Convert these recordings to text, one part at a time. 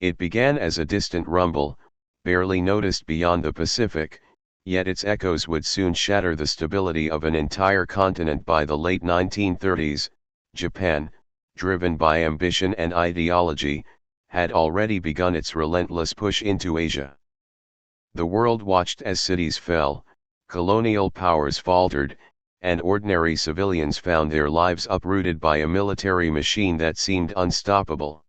It began as a distant rumble, barely noticed beyond the Pacific, yet its echoes would soon shatter the stability of an entire continent. By the late 1930s, Japan, driven by ambition and ideology, had already begun its relentless push into Asia. The world watched as cities fell, colonial powers faltered, and ordinary civilians found their lives uprooted by a military machine that seemed unstoppable.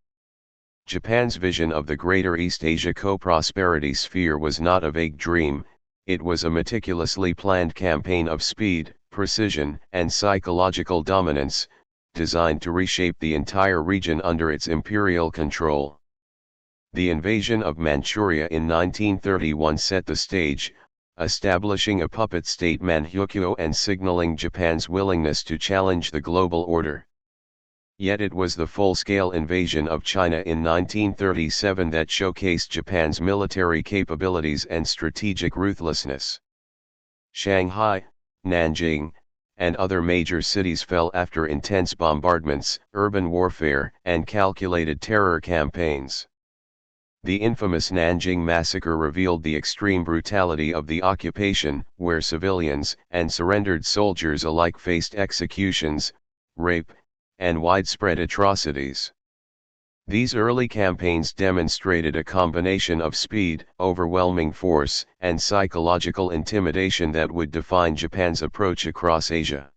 Japan's vision of the Greater East Asia co-prosperity sphere was not a vague dream, it was a meticulously planned campaign of speed, precision, and psychological dominance, designed to reshape the entire region under its imperial control. The invasion of Manchuria in 1931 set the stage, establishing a puppet state Manchukuo and signaling Japan's willingness to challenge the global order. Yet it was the full-scale invasion of China in 1937 that showcased Japan's military capabilities and strategic ruthlessness. Shanghai, Nanjing, and other major cities fell after intense bombardments, urban warfare, and calculated terror campaigns. The infamous Nanjing massacre revealed the extreme brutality of the occupation, where civilians and surrendered soldiers alike faced executions, rape, and widespread atrocities. These early campaigns demonstrated a combination of speed, overwhelming force, and psychological intimidation that would define Japan's approach across Asia.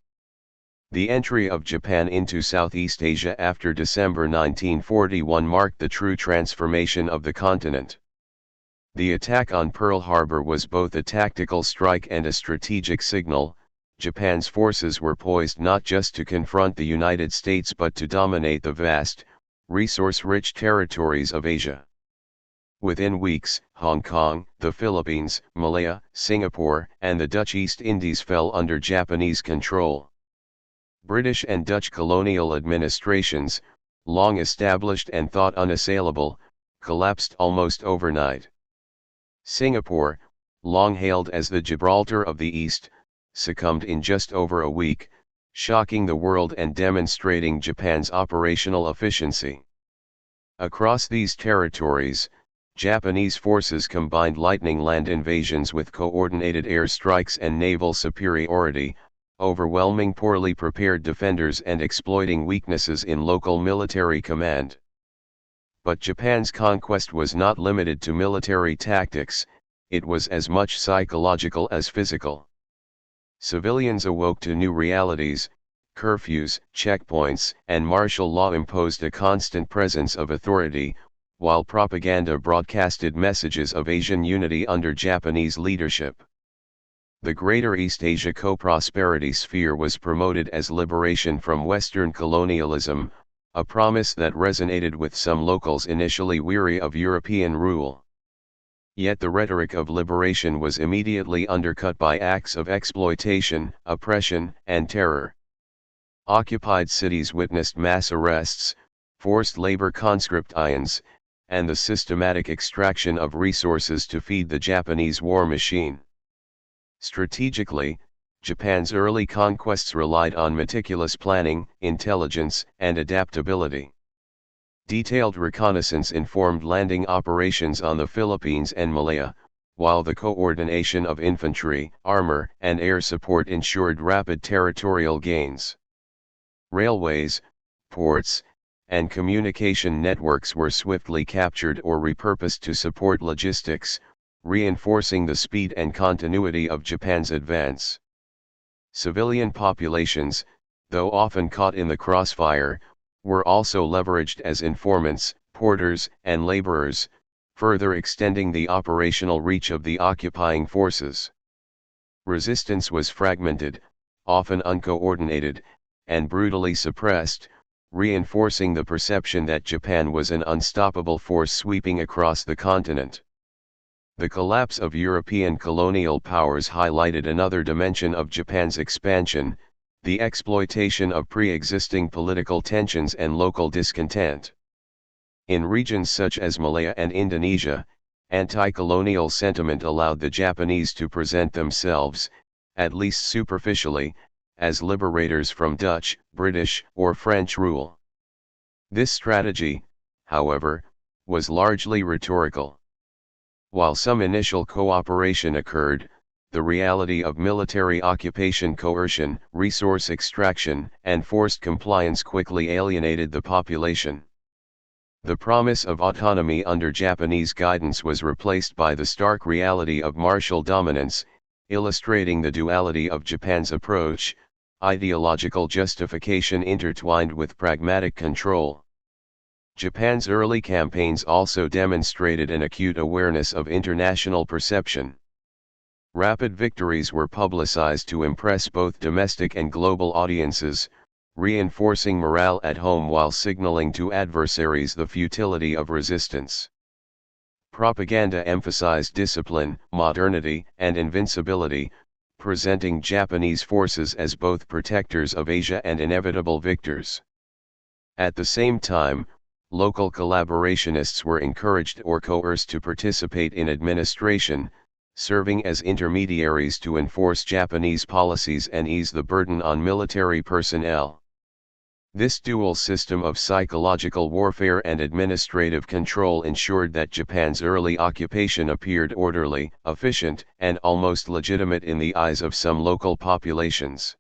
The entry of Japan into Southeast Asia after December 1941 marked the true transformation of the continent. The attack on Pearl Harbor was both a tactical strike and a strategic signal. Japan's forces were poised not just to confront the United States but to dominate the vast, resource-rich territories of Asia. Within weeks, Hong Kong, the Philippines, Malaya, Singapore, and the Dutch East Indies fell under Japanese control. British and Dutch colonial administrations, long established and thought unassailable, collapsed almost overnight. Singapore, long hailed as the Gibraltar of the East, succumbed in just over a week, shocking the world and demonstrating Japan's operational efficiency. Across these territories, Japanese forces combined lightning land invasions with coordinated airstrikes and naval superiority, overwhelming poorly prepared defenders and exploiting weaknesses in local military command. But Japan's conquest was not limited to military tactics, it was as much psychological as physical. Civilians awoke to new realities, curfews, checkpoints, and martial law imposed a constant presence of authority, while propaganda broadcasted messages of Asian unity under Japanese leadership. The Greater East Asia co-prosperity sphere was promoted as liberation from Western colonialism, a promise that resonated with some locals initially weary of European rule. Yet the rhetoric of liberation was immediately undercut by acts of exploitation, oppression, and terror. Occupied cities witnessed mass arrests, forced labor conscriptions, and the systematic extraction of resources to feed the Japanese war machine. Strategically, Japan's early conquests relied on meticulous planning, intelligence, and adaptability. Detailed reconnaissance informed landing operations on the Philippines and Malaya, while the coordination of infantry, armor, and air support ensured rapid territorial gains. Railways, ports, and communication networks were swiftly captured or repurposed to support logistics, reinforcing the speed and continuity of Japan's advance. Civilian populations, though often caught in the crossfire, were also leveraged as informants, porters, and laborers, further extending the operational reach of the occupying forces. Resistance was fragmented, often uncoordinated, and brutally suppressed, reinforcing the perception that Japan was an unstoppable force sweeping across the continent. The collapse of European colonial powers highlighted another dimension of Japan's expansion, the exploitation of pre-existing political tensions and local discontent. In regions such as Malaya and Indonesia, anti-colonial sentiment allowed the Japanese to present themselves, at least superficially, as liberators from Dutch, British, or French rule. This strategy, however, was largely rhetorical. While some initial cooperation occurred, the reality of military occupation, coercion, resource extraction, and forced compliance quickly alienated the population. The promise of autonomy under Japanese guidance was replaced by the stark reality of martial dominance, illustrating the duality of Japan's approach: ideological justification intertwined with pragmatic control. Japan's early campaigns also demonstrated an acute awareness of international perception. Rapid victories were publicized to impress both domestic and global audiences, reinforcing morale at home while signaling to adversaries the futility of resistance. Propaganda emphasized discipline, modernity, and invincibility, presenting Japanese forces as both protectors of Asia and inevitable victors. At the same time, local collaborationists were encouraged or coerced to participate in administration, serving as intermediaries to enforce Japanese policies and ease the burden on military personnel. This dual system of psychological warfare and administrative control ensured that Japan's early occupation appeared orderly, efficient, and almost legitimate in the eyes of some local populations.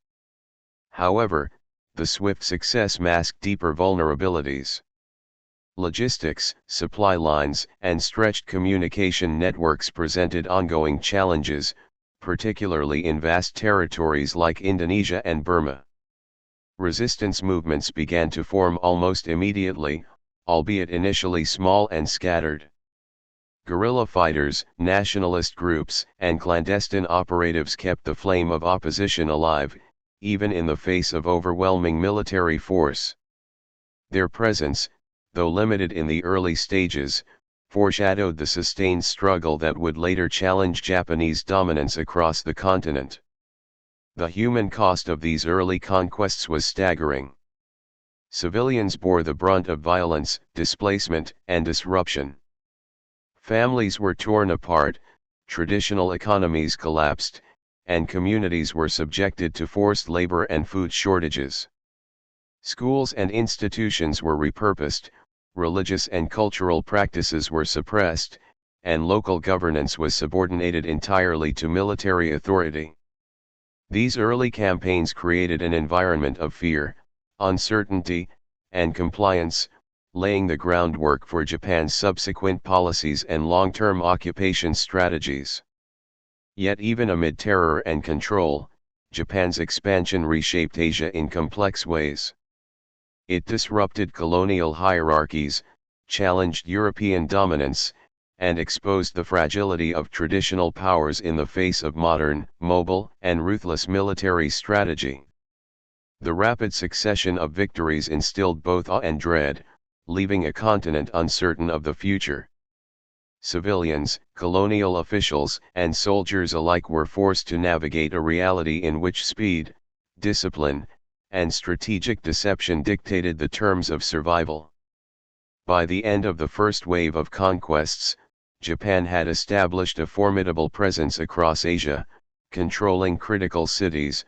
However, the swift success masked deeper vulnerabilities. Logistics, supply lines, and stretched communication networks presented ongoing challenges, particularly in vast territories like Indonesia and Burma. Resistance movements began to form almost immediately, albeit initially small and scattered. Guerrilla fighters, nationalist groups, and clandestine operatives kept the flame of opposition alive, even in the face of overwhelming military force. Their presence, though limited in the early stages, foreshadowed the sustained struggle that would later challenge Japanese dominance across the continent. The human cost of these early conquests was staggering. Civilians bore the brunt of violence, displacement, and disruption. Families were torn apart, traditional economies collapsed, and communities were subjected to forced labor and food shortages. Schools and institutions were repurposed, religious and cultural practices were suppressed, and local governance was subordinated entirely to military authority. These early campaigns created an environment of fear, uncertainty, and compliance, laying the groundwork for Japan's subsequent policies and long-term occupation strategies. Yet even amid terror and control, Japan's expansion reshaped Asia in complex ways. It disrupted colonial hierarchies, challenged European dominance, and exposed the fragility of traditional powers in the face of modern, mobile, and ruthless military strategy. The rapid succession of victories instilled both awe and dread, leaving a continent uncertain of the future. Civilians, colonial officials, and soldiers alike were forced to navigate a reality in which speed, discipline, and strategic deception dictated the terms of survival. By the end of the first wave of conquests, Japan had established a formidable presence across Asia, controlling critical cities,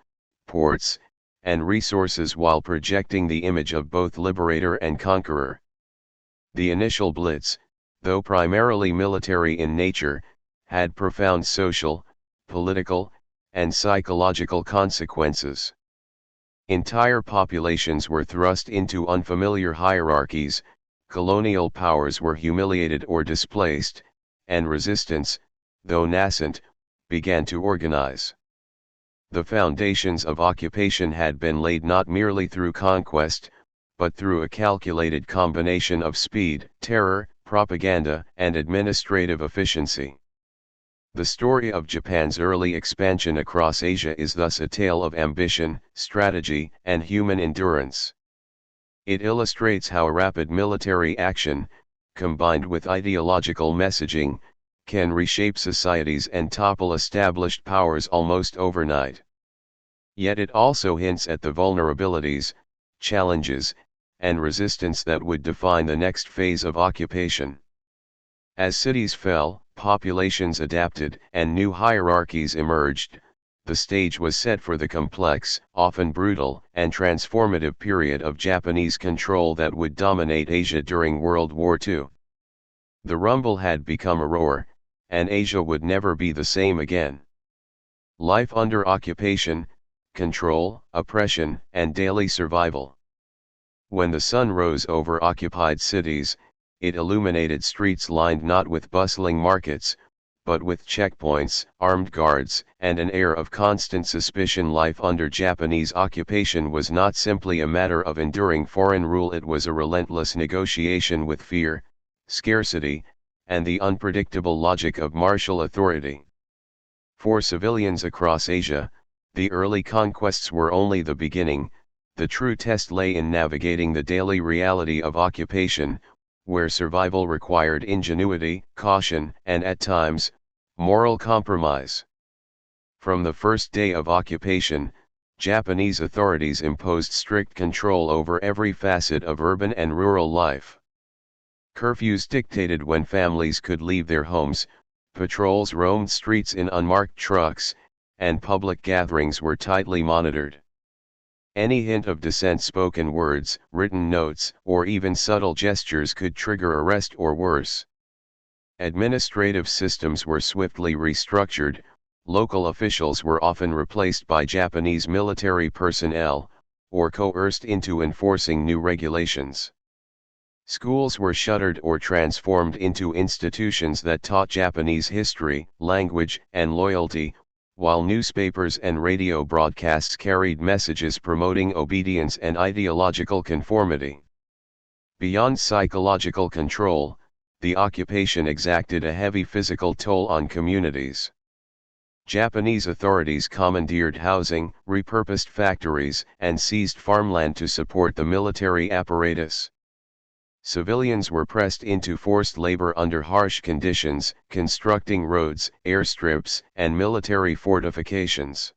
ports, and resources while projecting the image of both liberator and conqueror. The initial blitz, though primarily military in nature, had profound social, political, and psychological consequences. Entire populations were thrust into unfamiliar hierarchies, colonial powers were humiliated or displaced, and resistance, though nascent, began to organize. The foundations of occupation had been laid not merely through conquest, but through a calculated combination of speed, terror, propaganda, and administrative efficiency. The story of Japan's early expansion across Asia is thus a tale of ambition, strategy, and human endurance. It illustrates how rapid military action, combined with ideological messaging, can reshape societies and topple established powers almost overnight. Yet it also hints at the vulnerabilities, challenges, and resistance that would define the next phase of occupation. As cities fell, populations adapted, and new hierarchies emerged, the stage was set for the complex, often brutal, and transformative period of Japanese control that would dominate Asia during World War II. The rumble had become a roar, and Asia would never be the same again. Life under occupation, control, oppression, and daily survival. When the sun rose over occupied cities, it illuminated streets lined not with bustling markets, but with checkpoints, armed guards, and an air of constant suspicion. Life under Japanese occupation was not simply a matter of enduring foreign rule, it was a relentless negotiation with fear, scarcity, and the unpredictable logic of martial authority. For civilians across Asia, the early conquests were only the beginning. The true test lay in navigating the daily reality of occupation, where survival required ingenuity, caution, and at times, moral compromise. From the first day of occupation, Japanese authorities imposed strict control over every facet of urban and rural life. Curfews dictated when families could leave their homes, patrols roamed streets in unmarked trucks, and public gatherings were tightly monitored. Any hint of dissent, spoken words, written notes, or even subtle gestures could trigger arrest or worse. Administrative systems were swiftly restructured, local officials were often replaced by Japanese military personnel, or coerced into enforcing new regulations. Schools were shuttered or transformed into institutions that taught Japanese history, language, and loyalty, while newspapers and radio broadcasts carried messages promoting obedience and ideological conformity. Beyond psychological control, the occupation exacted a heavy physical toll on communities. Japanese authorities commandeered housing, repurposed factories, and seized farmland to support the military apparatus. Civilians were pressed into forced labor under harsh conditions, constructing roads, airstrips, and military fortifications.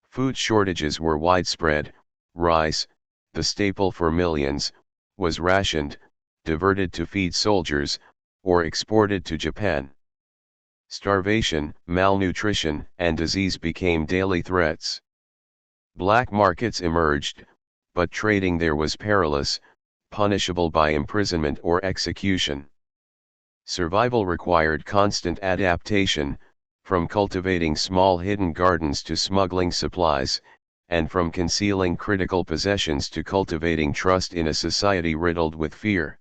Food shortages were widespread. Rice, the staple for millions, was rationed, diverted to feed soldiers, or exported to Japan. Starvation, malnutrition, and disease became daily threats. Black markets emerged, but trading there was perilous, punishable by imprisonment or execution. Survival required constant adaptation, from cultivating small hidden gardens to smuggling supplies, and from concealing critical possessions to cultivating trust in a society riddled with fear.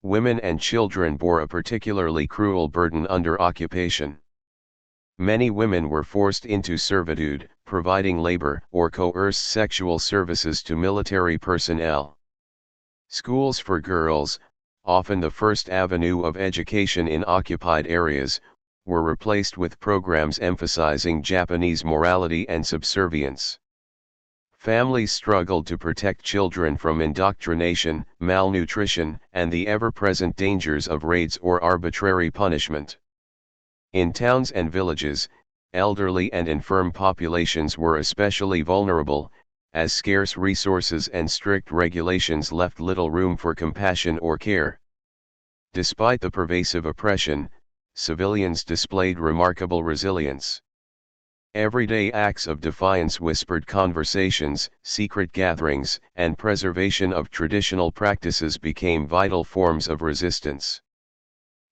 Women and children bore a particularly cruel burden under occupation. Many women were forced into servitude, providing labor or coerced sexual services to military personnel. Schools for girls, often the first avenue of education in occupied areas, were replaced with programs emphasizing Japanese morality and subservience. Families struggled to protect children from indoctrination, malnutrition, and the ever-present dangers of raids or arbitrary punishment. In towns and villages, elderly and infirm populations were especially vulnerable, as scarce resources and strict regulations left little room for compassion or care. Despite the pervasive oppression, civilians displayed remarkable resilience. Everyday acts of defiance, whispered conversations, secret gatherings, and preservation of traditional practices became vital forms of resistance.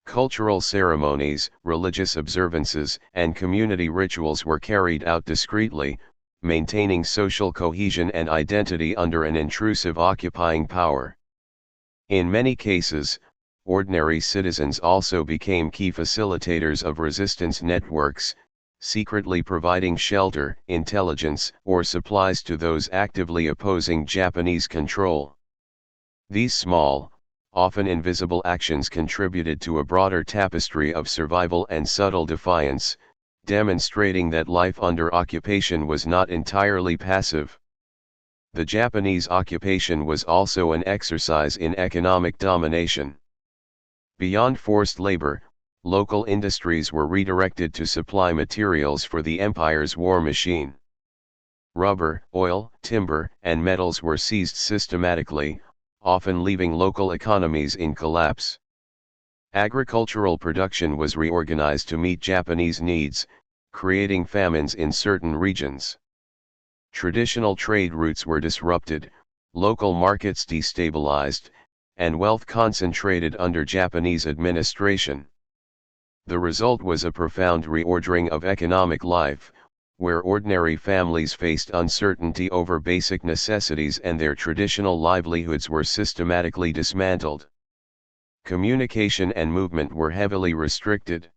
Cultural ceremonies, religious observances, and community rituals were carried out discreetly, maintaining social cohesion and identity under an intrusive occupying power. In many cases, ordinary citizens also became key facilitators of resistance networks, secretly providing shelter, intelligence, or supplies to those actively opposing Japanese control. These small, often invisible actions contributed to a broader tapestry of survival and subtle defiance, demonstrating that life under occupation was not entirely passive. The Japanese occupation was also an exercise in economic domination. Beyond forced labor, local industries were redirected to supply materials for the empire's war machine. Rubber, oil, timber, and metals were seized systematically, often leaving local economies in collapse. Agricultural production was reorganized to meet Japanese needs, creating famines in certain regions. Traditional trade routes were disrupted, local markets destabilized, and wealth concentrated under Japanese administration. The result was a profound reordering of economic life, where ordinary families faced uncertainty over basic necessities and their traditional livelihoods were systematically dismantled. Communication and movement were heavily restricted.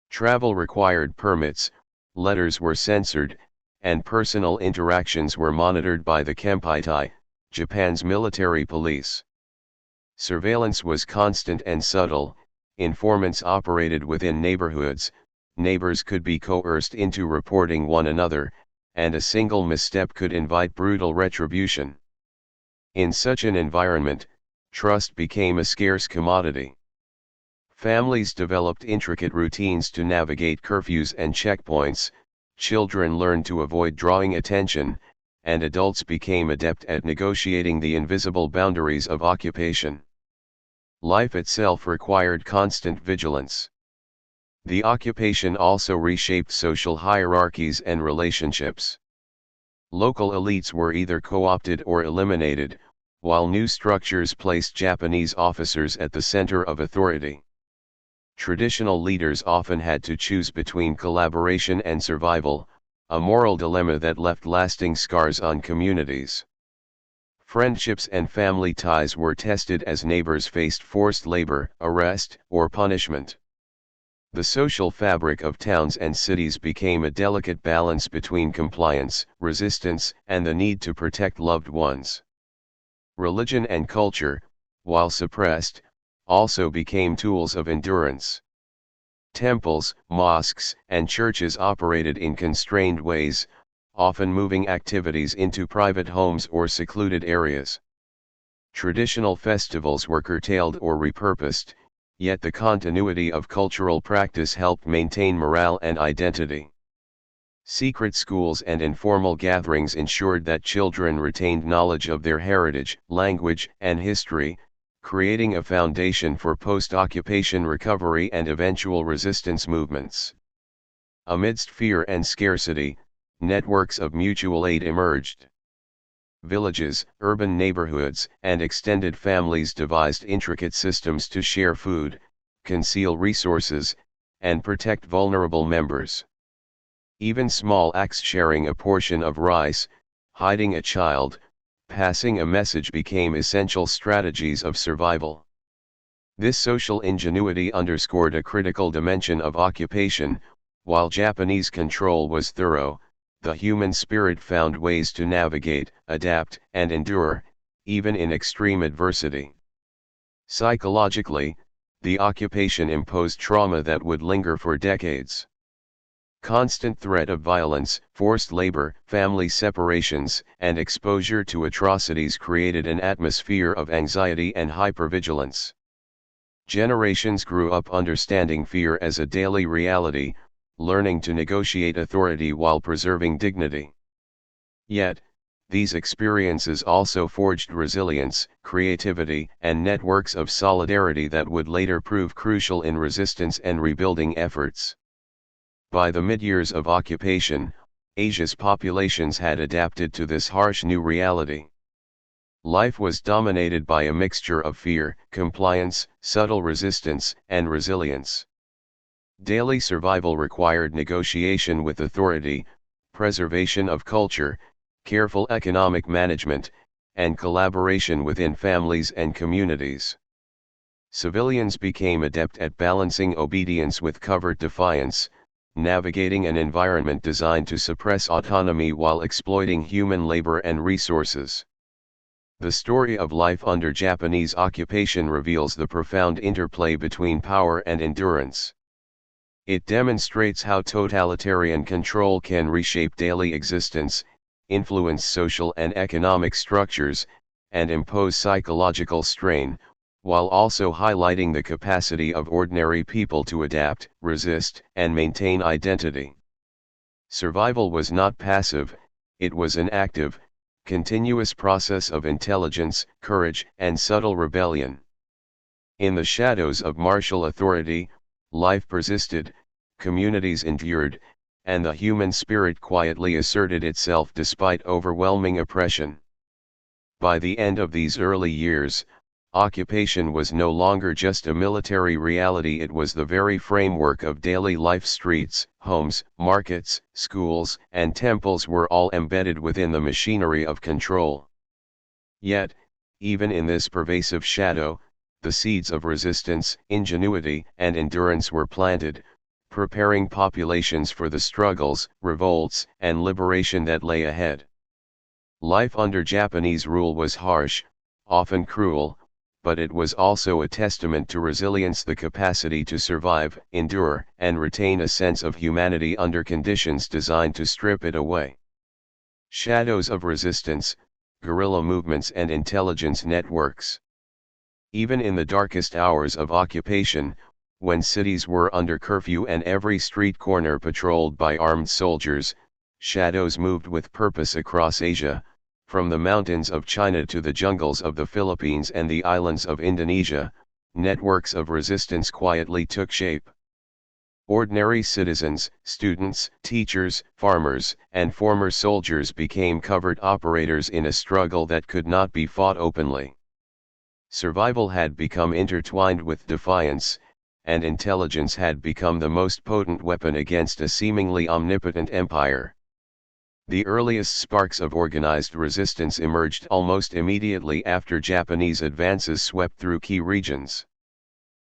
Travel required permits, letters were censored, and personal interactions were monitored by the Kempeitai, Japan's military police. Surveillance was constant and subtle, informants operated within neighborhoods, neighbors could be coerced into reporting one another, and a single misstep could invite brutal retribution. In such an environment, trust became a scarce commodity. Families developed intricate routines to navigate curfews and checkpoints, children learned to avoid drawing attention, and adults became adept at negotiating the invisible boundaries of occupation. Life itself required constant vigilance. The occupation also reshaped social hierarchies and relationships. Local elites were either co-opted or eliminated, while new structures placed Japanese officers at the center of authority. Traditional leaders often had to choose between collaboration and survival, a moral dilemma that left lasting scars on communities. Friendships and family ties were tested as neighbors faced forced labor, arrest, or punishment. The social fabric of towns and cities became a delicate balance between compliance, resistance, and the need to protect loved ones. Religion and culture, while suppressed, also became tools of endurance. Temples, mosques, and churches operated in constrained ways, often moving activities into private homes or secluded areas. Traditional festivals were curtailed or repurposed, yet the continuity of cultural practice helped maintain morale and identity. Secret schools and informal gatherings ensured that children retained knowledge of their heritage, language, and history, creating a foundation for post-occupation recovery and eventual resistance movements. Amidst fear and scarcity, networks of mutual aid emerged. Villages, urban neighborhoods, and extended families devised intricate systems to share food, conceal resources, and protect vulnerable members. Even small acts, sharing a portion of rice, hiding a child, passing a message, became essential strategies of survival. This social ingenuity underscored a critical dimension of occupation. While Japanese control was thorough, the human spirit found ways to navigate, adapt, and endure, even in extreme adversity. Psychologically, the occupation imposed trauma that would linger for decades. Constant threat of violence, forced labor, family separations, and exposure to atrocities created an atmosphere of anxiety and hypervigilance. Generations grew up understanding fear as a daily reality, learning to negotiate authority while preserving dignity. Yet, these experiences also forged resilience, creativity, and networks of solidarity that would later prove crucial in resistance and rebuilding efforts. By the mid-years of occupation, Asia's populations had adapted to this harsh new reality. Life was dominated by a mixture of fear, compliance, subtle resistance, and resilience. Daily survival required negotiation with authority, preservation of culture, careful economic management, and collaboration within families and communities. Civilians became adept at balancing obedience with covert defiance, navigating an environment designed to suppress autonomy while exploiting human labor and resources. The story of life under Japanese occupation reveals the profound interplay between power and endurance. It demonstrates how totalitarian control can reshape daily existence, influence social and economic structures, and impose psychological strain, while also highlighting the capacity of ordinary people to adapt, resist, and maintain identity. Survival was not passive, it was an active, continuous process of intelligence, courage, and subtle rebellion. In the shadows of martial authority, life persisted, communities endured, and the human spirit quietly asserted itself despite overwhelming oppression. By the end of these early years, Occupation was no longer just a military reality, it was the very framework of daily life. Streets, homes, markets, schools, and temples were all embedded within the machinery of control. Yet, even in this pervasive shadow, the seeds of resistance, ingenuity, and endurance were planted, preparing populations for the struggles, revolts, and liberation that lay ahead. Life under Japanese rule was harsh, often cruel, but it was also a testament to resilience, the capacity to survive, endure, and retain a sense of humanity under conditions designed to strip it away. Shadows of resistance, guerrilla movements and intelligence networks. Even in the darkest hours of occupation, when cities were under curfew and every street corner patrolled by armed soldiers, shadows moved with purpose across Asia, from the mountains of China to the jungles of the Philippines and the islands of Indonesia. Networks of resistance quietly took shape. Ordinary citizens, students, teachers, farmers, and former soldiers became covert operators in a struggle that could not be fought openly. Survival had become intertwined with defiance, and intelligence had become the most potent weapon against a seemingly omnipotent empire. The earliest sparks of organized resistance emerged almost immediately after Japanese advances swept through key regions.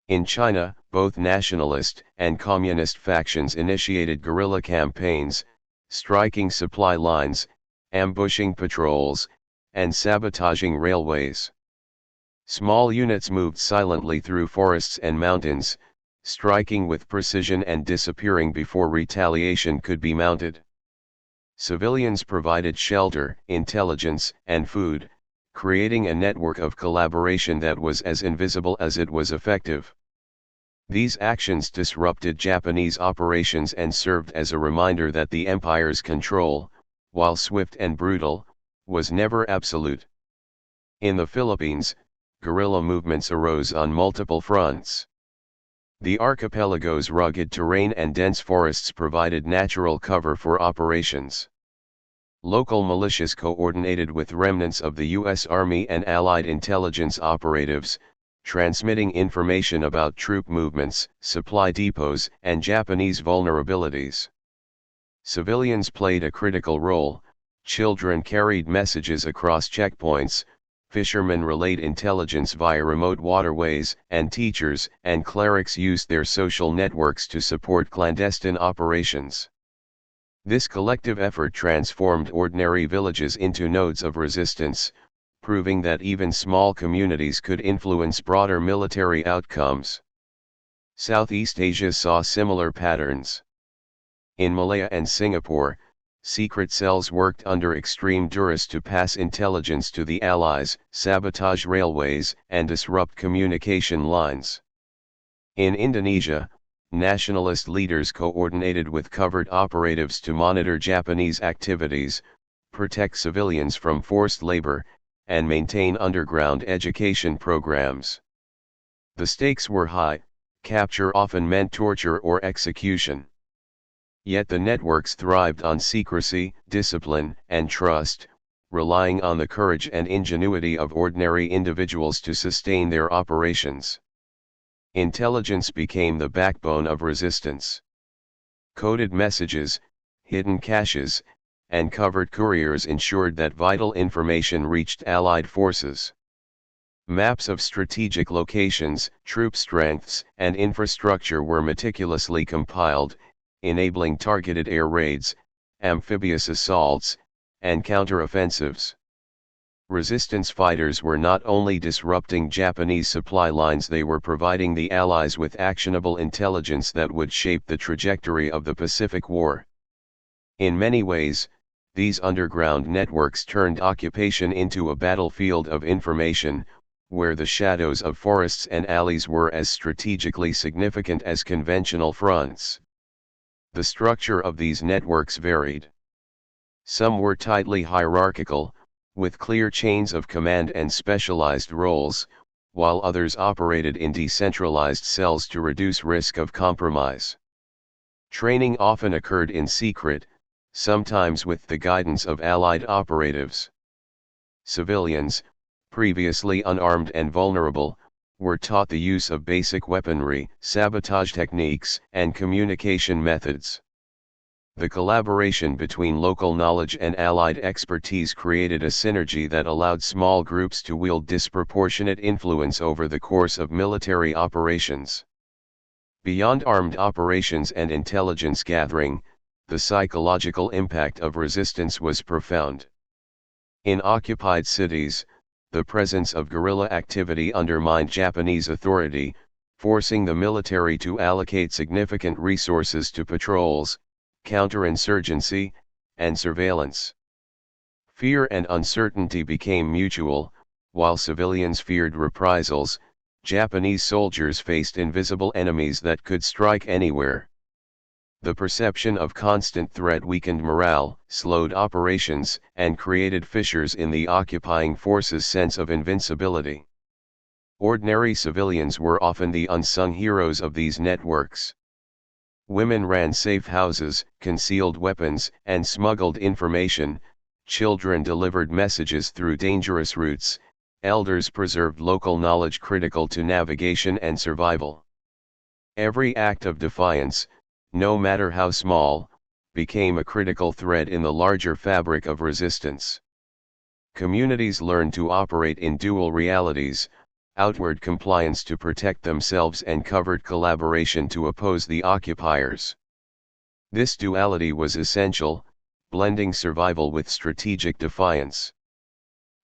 In China, both nationalist and communist factions initiated guerrilla campaigns, striking supply lines, ambushing patrols, and sabotaging railways. Small units moved silently through forests and mountains, striking with precision and disappearing before retaliation could be mounted. Civilians provided shelter, intelligence, and food, creating a network of collaboration that was as invisible as it was effective. These actions disrupted Japanese operations and served as a reminder that the empire's control, while swift and brutal, was never absolute. In the Philippines, guerrilla movements arose on multiple fronts. The archipelago's rugged terrain and dense forests provided natural cover for operations. Local militias coordinated with remnants of the U.S. Army and Allied intelligence operatives, transmitting information about troop movements, supply depots, and Japanese vulnerabilities. Civilians played a critical role. Children carried messages across checkpoints, fishermen relayed intelligence via remote waterways, and teachers and clerics used their social networks to support clandestine operations. This collective effort transformed ordinary villages into nodes of resistance, proving that even small communities could influence broader military outcomes. Southeast Asia saw similar patterns. In Malaya and Singapore, secret cells worked under extreme duress to pass intelligence to the Allies, sabotage railways, and disrupt communication lines. In Indonesia, nationalist leaders coordinated with covert operatives to monitor Japanese activities, protect civilians from forced labor, and maintain underground education programs. The stakes were high, capture often meant torture or execution. Yet the networks thrived on secrecy, discipline, and trust, relying on the courage and ingenuity of ordinary individuals to sustain their operations. Intelligence became the backbone of resistance. Coded messages, hidden caches, and covert couriers ensured that vital information reached Allied forces. Maps of strategic locations, troop strengths, and infrastructure were meticulously compiled, enabling targeted air raids, amphibious assaults, and counteroffensives. Resistance fighters were not only disrupting Japanese supply lines, they were providing the Allies with actionable intelligence that would shape the trajectory of the Pacific War. In many ways, these underground networks turned occupation into a battlefield of information, where the shadows of forests and alleys were as strategically significant as conventional fronts. The structure of these networks varied. Some were tightly hierarchical, with clear chains of command and specialized roles, while others operated in decentralized cells to reduce risk of compromise. Training often occurred in secret, sometimes with the guidance of Allied operatives. Civilians, previously unarmed and vulnerable, were taught the use of basic weaponry, sabotage techniques, and communication methods. The collaboration between local knowledge and Allied expertise created a synergy that allowed small groups to wield disproportionate influence over the course of military operations. Beyond armed operations and intelligence gathering, the psychological impact of resistance was profound. In occupied cities, the presence of guerrilla activity undermined Japanese authority, forcing the military to allocate significant resources to patrols, counterinsurgency, and surveillance. Fear and uncertainty became mutual, while civilians feared reprisals. Japanese soldiers faced invisible enemies that could strike anywhere. The perception of constant threat weakened morale, slowed operations, and created fissures in the occupying forces' sense of invincibility. Ordinary civilians were often the unsung heroes of these networks. Women ran safe houses, concealed weapons, and smuggled information. Children delivered messages through dangerous routes. Elders preserved local knowledge critical to navigation and survival. Every act of defiance, no matter how small, became a critical thread in the larger fabric of resistance. Communities learned to operate in dual realities, outward compliance to protect themselves and covert collaboration to oppose the occupiers. This duality was essential, blending survival with strategic defiance.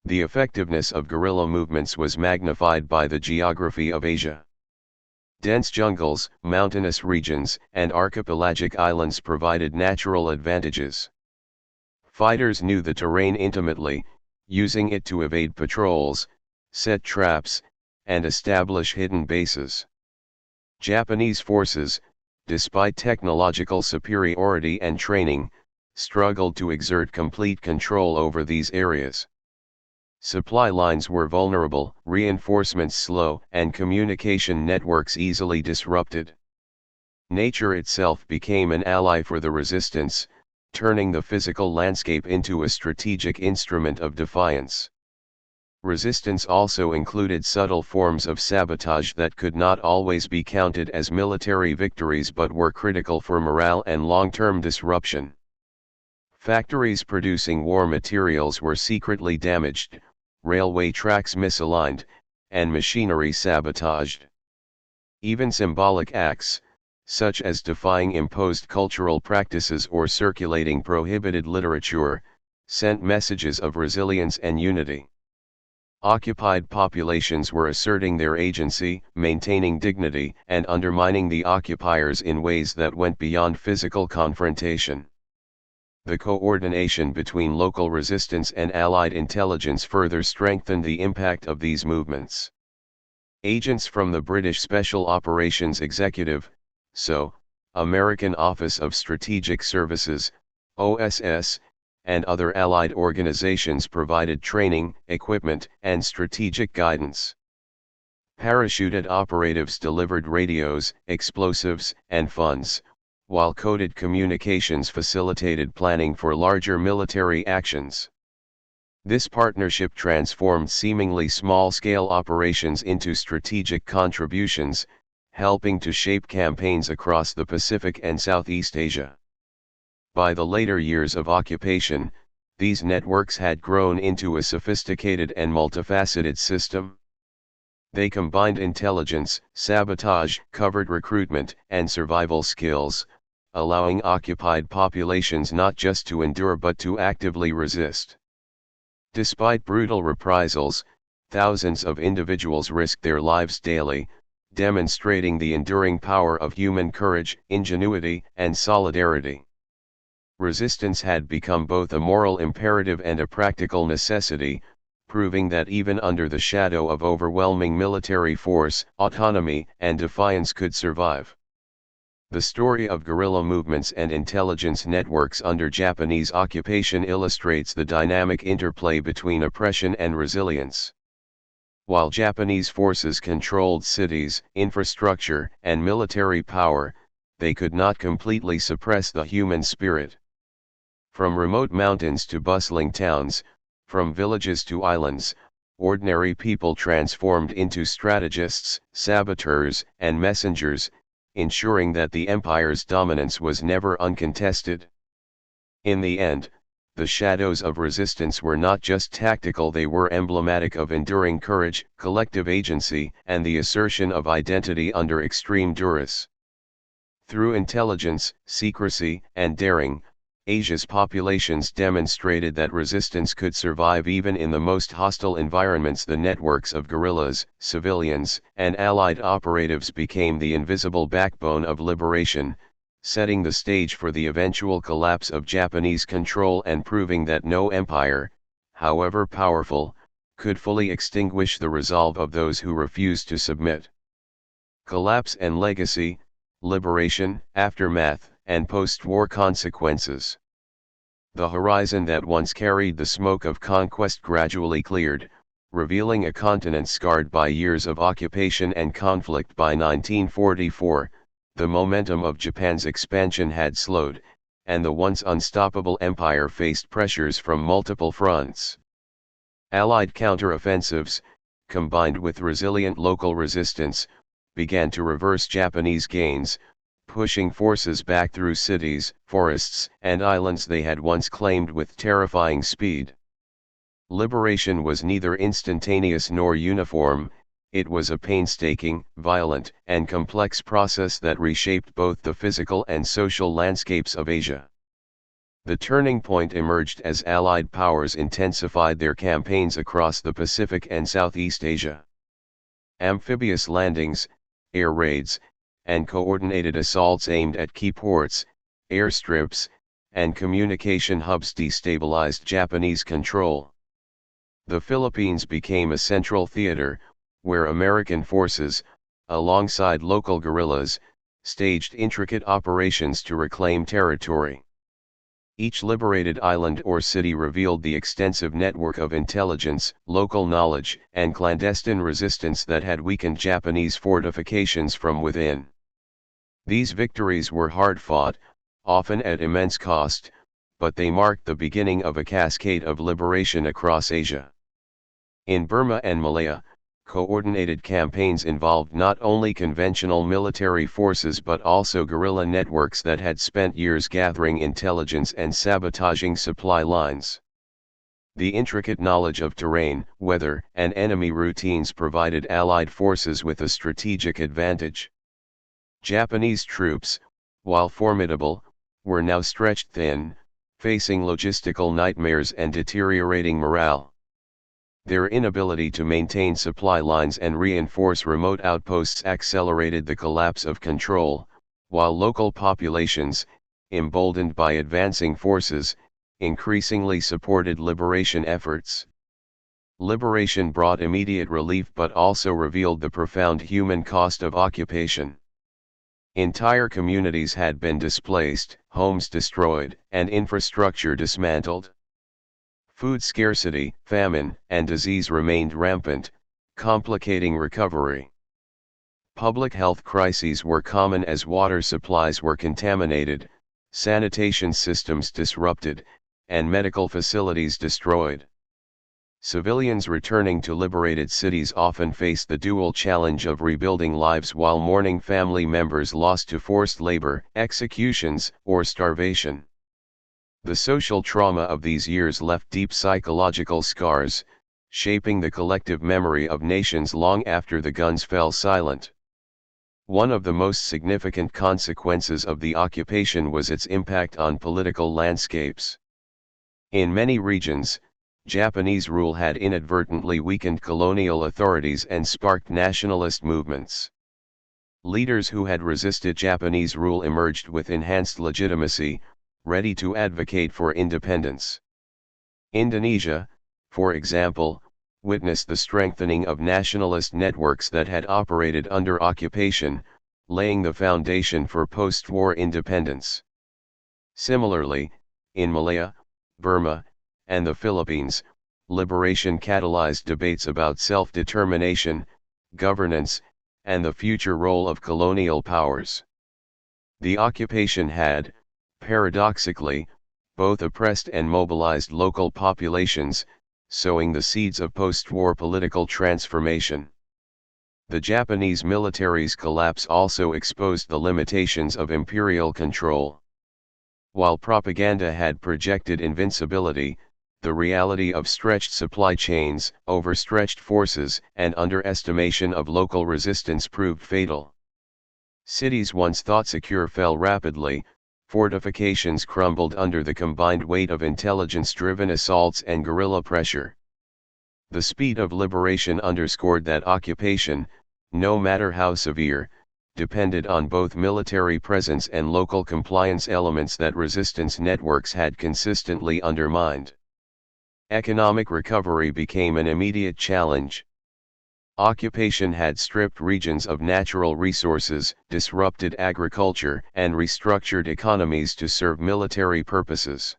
The effectiveness of guerrilla movements was magnified by the geography of Asia. Dense jungles, mountainous regions, and archipelagic islands provided natural advantages. Fighters knew the terrain intimately, using it to evade patrols, set traps, and establish hidden bases. Japanese forces, despite technological superiority and training, struggled to exert complete control over these areas. Supply lines were vulnerable, reinforcements slow, and communication networks easily disrupted. Nature itself became an ally for the resistance, turning the physical landscape into a strategic instrument of defiance. Resistance also included subtle forms of sabotage that could not always be counted as military victories but were critical for morale and long-term disruption. Factories producing war materials were secretly damaged, railway tracks misaligned, and machinery sabotaged. Even symbolic acts, such as defying imposed cultural practices or circulating prohibited literature, sent messages of resilience and unity. Occupied populations were asserting their agency, maintaining dignity, and undermining the occupiers in ways that went beyond physical confrontation. The coordination between local resistance and Allied intelligence further strengthened the impact of these movements. Agents from the British Special Operations Executive, SO, American Office of Strategic Services, OSS, and other Allied organizations provided training, equipment, and strategic guidance. Parachuted operatives delivered radios, explosives, and funds, while coded communications facilitated planning for larger military actions. This partnership transformed seemingly small-scale operations into strategic contributions, helping to shape campaigns across the Pacific and Southeast Asia. By the later years of occupation, these networks had grown into a sophisticated and multifaceted system. They combined intelligence, sabotage, covert recruitment, and survival skills, allowing occupied populations not just to endure but to actively resist. Despite brutal reprisals, thousands of individuals risked their lives daily, demonstrating the enduring power of human courage, ingenuity, and solidarity. Resistance had become both a moral imperative and a practical necessity, proving that even under the shadow of overwhelming military force, autonomy and defiance could survive. The story of guerrilla movements and intelligence networks under Japanese occupation illustrates the dynamic interplay between oppression and resilience. While Japanese forces controlled cities, infrastructure, and military power, they could not completely suppress the human spirit. From remote mountains to bustling towns, from villages to islands, ordinary people transformed into strategists, saboteurs, and messengers, ensuring that the empire's dominance was never uncontested. In the end, the shadows of resistance were not just tactical, they were emblematic of enduring courage, collective agency, and the assertion of identity under extreme duress. Through intelligence, secrecy, and daring, Asia's populations demonstrated that resistance could survive even in the most hostile environments. The networks of guerrillas, civilians, and allied operatives became the invisible backbone of liberation, setting the stage for the eventual collapse of Japanese control and proving that no empire, however powerful, could fully extinguish the resolve of those who refused to submit. Collapse and legacy, liberation, aftermath, and post-war consequences. The horizon that once carried the smoke of conquest gradually cleared, revealing a continent scarred by years of occupation and conflict. By 1944, the momentum of Japan's expansion had slowed, and the once unstoppable empire faced pressures from multiple fronts. Allied counteroffensives, combined with resilient local resistance, began to reverse Japanese gains, pushing forces back through cities, forests, and islands they had once claimed with terrifying speed. Liberation was neither instantaneous nor uniform, it was a painstaking, violent, and complex process that reshaped both the physical and social landscapes of Asia. The turning point emerged as Allied powers intensified their campaigns across the Pacific and Southeast Asia. Amphibious landings, air raids, and coordinated assaults aimed at key ports, airstrips, and communication hubs destabilized Japanese control. The Philippines became a central theater, where American forces, alongside local guerrillas, staged intricate operations to reclaim territory. Each liberated island or city revealed the extensive network of intelligence, local knowledge, and clandestine resistance that had weakened Japanese fortifications from within. These victories were hard-fought, often at immense cost, but they marked the beginning of a cascade of liberation across Asia. In Burma and Malaya, coordinated campaigns involved not only conventional military forces but also guerrilla networks that had spent years gathering intelligence and sabotaging supply lines. The intricate knowledge of terrain, weather, and enemy routines provided Allied forces with a strategic advantage. Japanese troops, while formidable, were now stretched thin, facing logistical nightmares and deteriorating morale. Their inability to maintain supply lines and reinforce remote outposts accelerated the collapse of control, while local populations, emboldened by advancing forces, increasingly supported liberation efforts. Liberation brought immediate relief but also revealed the profound human cost of occupation. Entire communities had been displaced, homes destroyed, and infrastructure dismantled. Food scarcity, famine, and disease remained rampant, complicating recovery. Public health crises were common as water supplies were contaminated, sanitation systems disrupted, and medical facilities destroyed. Civilians returning to liberated cities often faced the dual challenge of rebuilding lives while mourning family members lost to forced labor, executions, or starvation. The social trauma of these years left deep psychological scars, shaping the collective memory of nations long after the guns fell silent. One of the most significant consequences of the occupation was its impact on political landscapes. In many regions, Japanese rule had inadvertently weakened colonial authorities and sparked nationalist movements. Leaders who had resisted Japanese rule emerged with enhanced legitimacy, ready to advocate for independence. Indonesia, for example, witnessed the strengthening of nationalist networks that had operated under occupation, laying the foundation for post-war independence. Similarly, in Malaya, Burma, and the Philippines, liberation catalyzed debates about self-determination, governance, and the future role of colonial powers. The occupation had, paradoxically, both oppressed and mobilized local populations, sowing the seeds of post-war political transformation. The Japanese military's collapse also exposed the limitations of imperial control. While propaganda had projected invincibility, the reality of stretched supply chains, overstretched forces, and underestimation of local resistance proved fatal. Cities once thought secure fell rapidly, fortifications crumbled under the combined weight of intelligence-driven assaults and guerrilla pressure. The speed of liberation underscored that occupation, no matter how severe, depended on both military presence and local compliance elements that resistance networks had consistently undermined. Economic recovery became an immediate challenge. Occupation had stripped regions of natural resources, disrupted agriculture, and restructured economies to serve military purposes.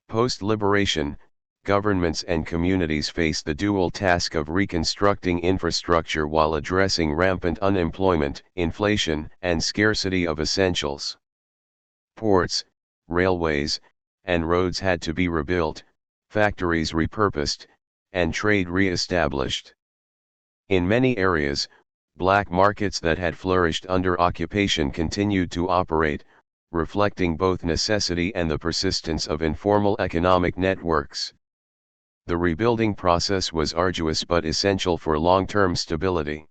Post-liberation, governments and communities faced the dual task of reconstructing infrastructure while addressing rampant unemployment, inflation, and scarcity of essentials. Ports, railways, and roads had to be rebuilt, factories repurposed, and trade re-established. In many areas, black markets that had flourished under occupation continued to operate, reflecting both necessity and the persistence of informal economic networks. The rebuilding process was arduous but essential for long-term stability.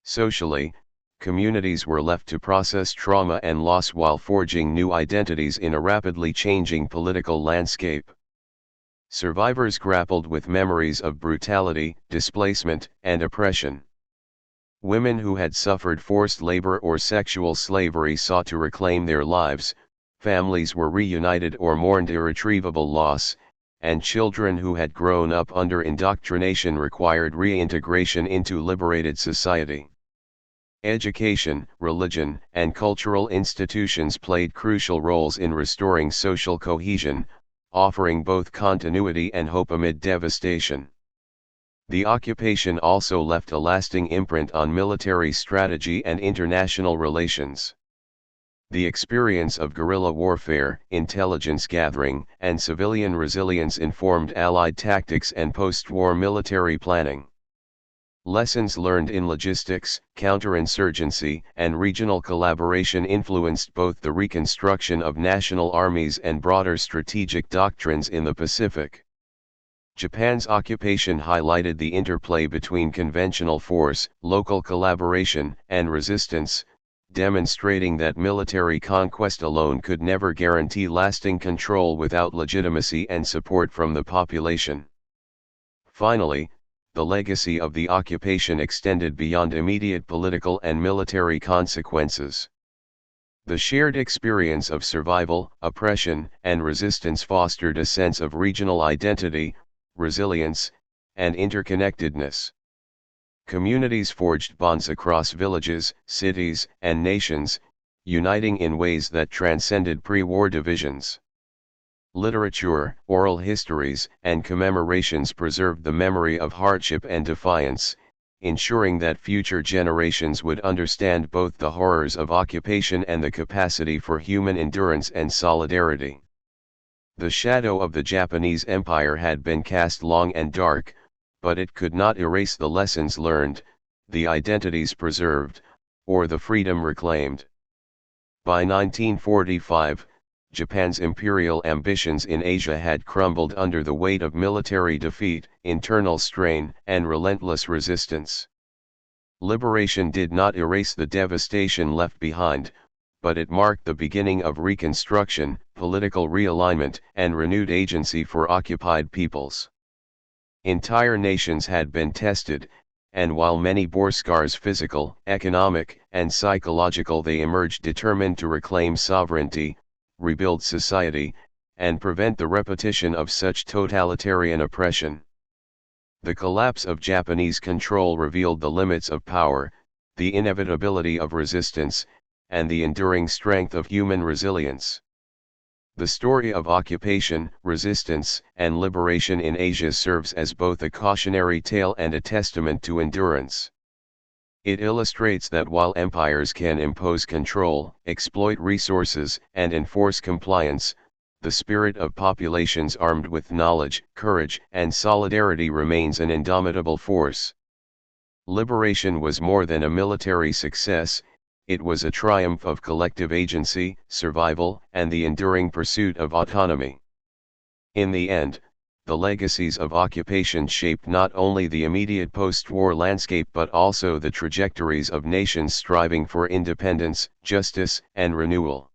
Socially, communities were left to process trauma and loss while forging new identities in a rapidly changing political landscape. Survivors grappled with memories of brutality, displacement, and oppression. Women who had suffered forced labor or sexual slavery sought to reclaim their lives, families were reunited or mourned irretrievable loss, and children who had grown up under indoctrination required reintegration into liberated society. Education, religion, and cultural institutions played crucial roles in restoring social cohesion, offering both continuity and hope amid devastation. The occupation also left a lasting imprint on military strategy and international relations. The experience of guerrilla warfare, intelligence gathering, and civilian resilience informed Allied tactics and post-war military planning. Lessons learned in logistics, counterinsurgency, and regional collaboration influenced both the reconstruction of national armies and broader strategic doctrines in the Pacific. Japan's occupation highlighted the interplay between conventional force, local collaboration, and resistance, demonstrating that military conquest alone could never guarantee lasting control without legitimacy and support from the population. Finally, the legacy of the occupation extended beyond immediate political and military consequences. The shared experience of survival, oppression, and resistance fostered a sense of regional identity, resilience, and interconnectedness. Communities forged bonds across villages, cities, and nations, uniting in ways that transcended pre-war divisions. Literature, oral histories, and commemorations preserved the memory of hardship and defiance, ensuring that future generations would understand both the horrors of occupation and the capacity for human endurance and solidarity. The shadow of the Japanese Empire had been cast long and dark, but it could not erase the lessons learned, the identities preserved, or the freedom reclaimed. By 1945, Japan's imperial ambitions in Asia had crumbled under the weight of military defeat, internal strain, and relentless resistance. Liberation did not erase the devastation left behind, but it marked the beginning of reconstruction, political realignment, and renewed agency for occupied peoples. Entire nations had been tested, and while many bore scars physical, economic, and psychological, they emerged determined to reclaim sovereignty, rebuild society, and prevent the repetition of such totalitarian oppression. The collapse of Japanese control revealed the limits of power, the inevitability of resistance, and the enduring strength of human resilience. The story of occupation, resistance, and liberation in Asia serves as both a cautionary tale and a testament to endurance. It illustrates that while empires can impose control, exploit resources, and enforce compliance, the spirit of populations armed with knowledge, courage, and solidarity remains an indomitable force. Liberation was more than a military success, it was a triumph of collective agency, survival, and the enduring pursuit of autonomy. In the end, the legacies of occupation shaped not only the immediate post-war landscape but also the trajectories of nations striving for independence, justice, and renewal.